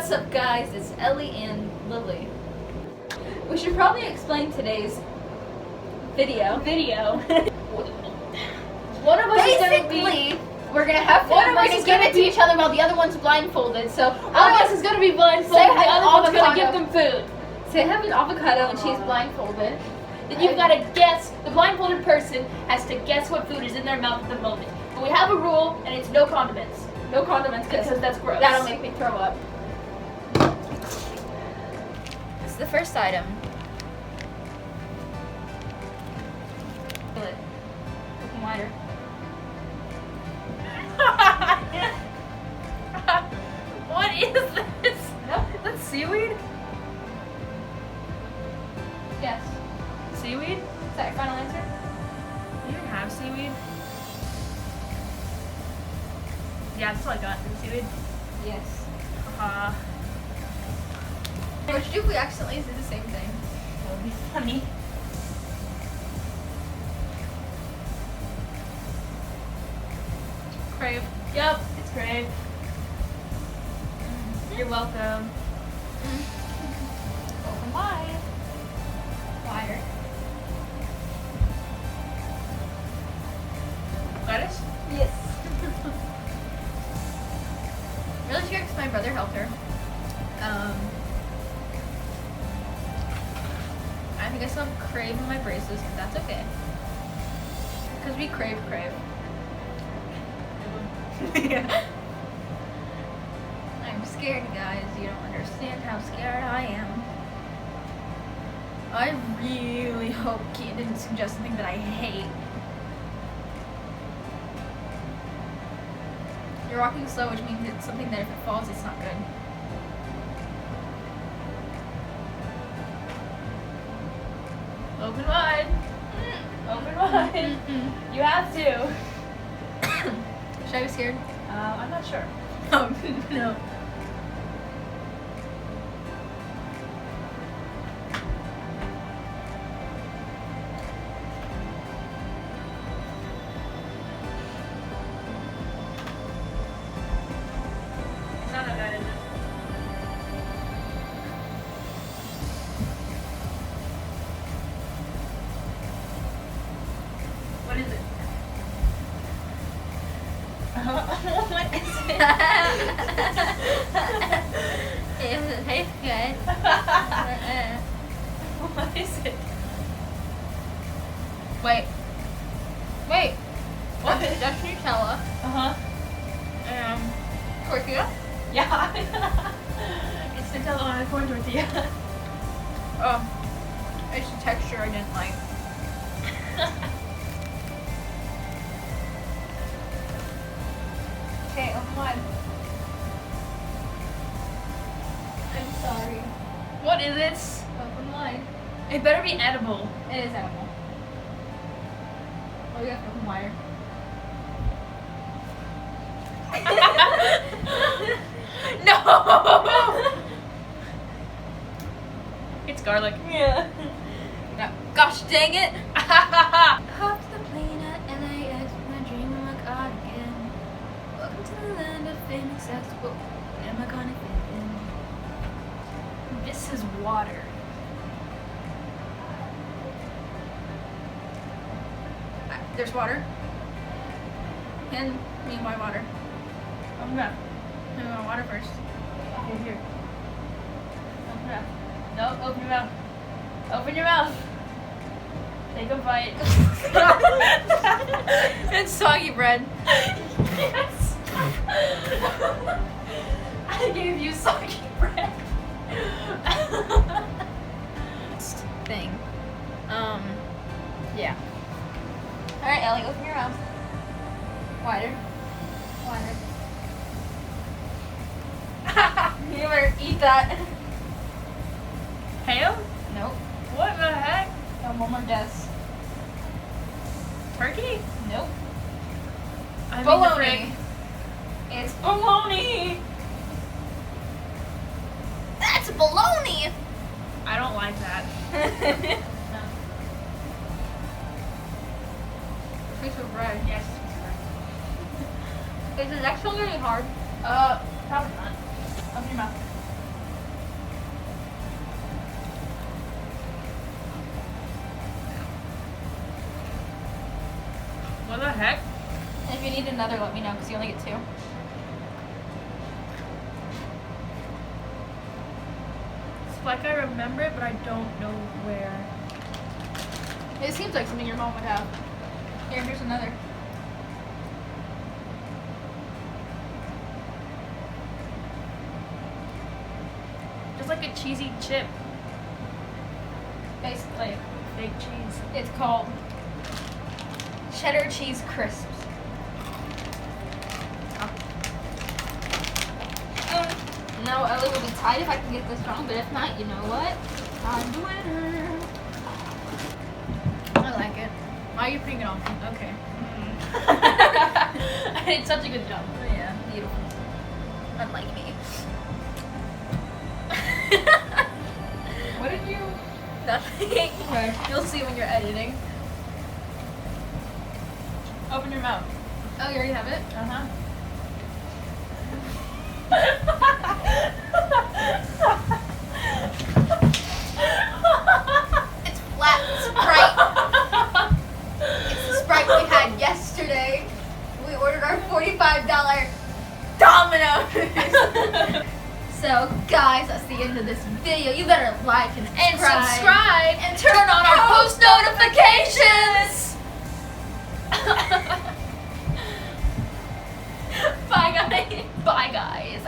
What's up, guys? It's Ellie and Lily. We should probably explain today's video. One of us is gonna be. We're gonna have to. One of us is is give gonna it to each other while the other one's blindfolded. So One of us is gonna be blindfolded. Say The hi to other one's gonna avocado. give them food. Say have an avocado and she's blindfolded. Then you've got to guess. The blindfolded person has to guess what food is in their mouth at the moment. But we have a rule, and it's no condiments. No condiments Because that's gross. that'll make me throw up. This is the first item. Open wider. What is this? Nope. That's seaweed? Yes. Seaweed? Is that your final answer? You didn't have seaweed? Yeah, that's all I got. Seaweed? Yes. Uh, What would you do if we accidentally did the same thing? that would be funny. Crave. Yep, it's great. You're welcome. Open wide. Wider. Lettuce? Yes. Really scared because my brother helped her. I think I still have crave in my braces, but that's okay. Because we crave. Yeah. I'm scared, guys. You don't understand how scared I am. I really hope Keaton didn't suggest something that I hate. You're walking slow, which means it's something that if it falls, it's not good. Open wide. Open wide. You have to. Should I be scared? I'm not sure. Oh, no. It's not that bad, is it? What is it? What is it? It tastes good. What is it? Wait. What? That's Nutella. Uh-huh. Tortilla? Yeah. It's Nutella on a corn tortilla. Oh. It's the texture I didn't like. Okay, open wide. I'm sorry. What is it? Open wide. It better be edible. It is edible. Oh, you have to open wider. No! It's garlic. Yeah. No. Gosh dang it! Hop to the plane at LAX when I dream of my cardigan. Welcome to the land of famous expo. Am I gonna fit in? This is water. There's water. Hand me my water. Open your mouth. Hand me my water first. Okay, here. Open your mouth. No, open your mouth. Open your mouth. Take a bite. It's soggy bread. Yes. I gave you soggy bread. Thing. Yeah. Alright, Ellie, open your mouth. Wider. You better eat that. Ham? Nope. What the heck? One more guess. Turkey? Nope. I mean Bologna. the frick. It's bologna. That's bologna. I don't like that. No. Piece of bread. Yes. Is the next one really hard? Probably not. Open your mouth. What the heck? And if you need another, let me know because you only get 2. It's like I remember it, but I don't know where. It seems like something your mom would have. Here's another. Just like a cheesy chip. Basically, Fake cheese. it's called cheddar cheese crisps. No, Ellie will be tight if I can get this wrong, but if not, you know what? I'm the winner. I like it. Why are you putting it on? Okay. I did such a good job. Oh, yeah, beautiful. Unlike me. What did you? Nothing. Okay. You'll see when you're editing. Open your mouth. Oh, you already have it? Uh-huh. It's flat Sprite. It's the Sprite we had yesterday. We ordered our $45 Domino's. So, guys, that's the end of this video. You better like and subscribe. And turn on our post notifications. Bye, guys. Bye, guys.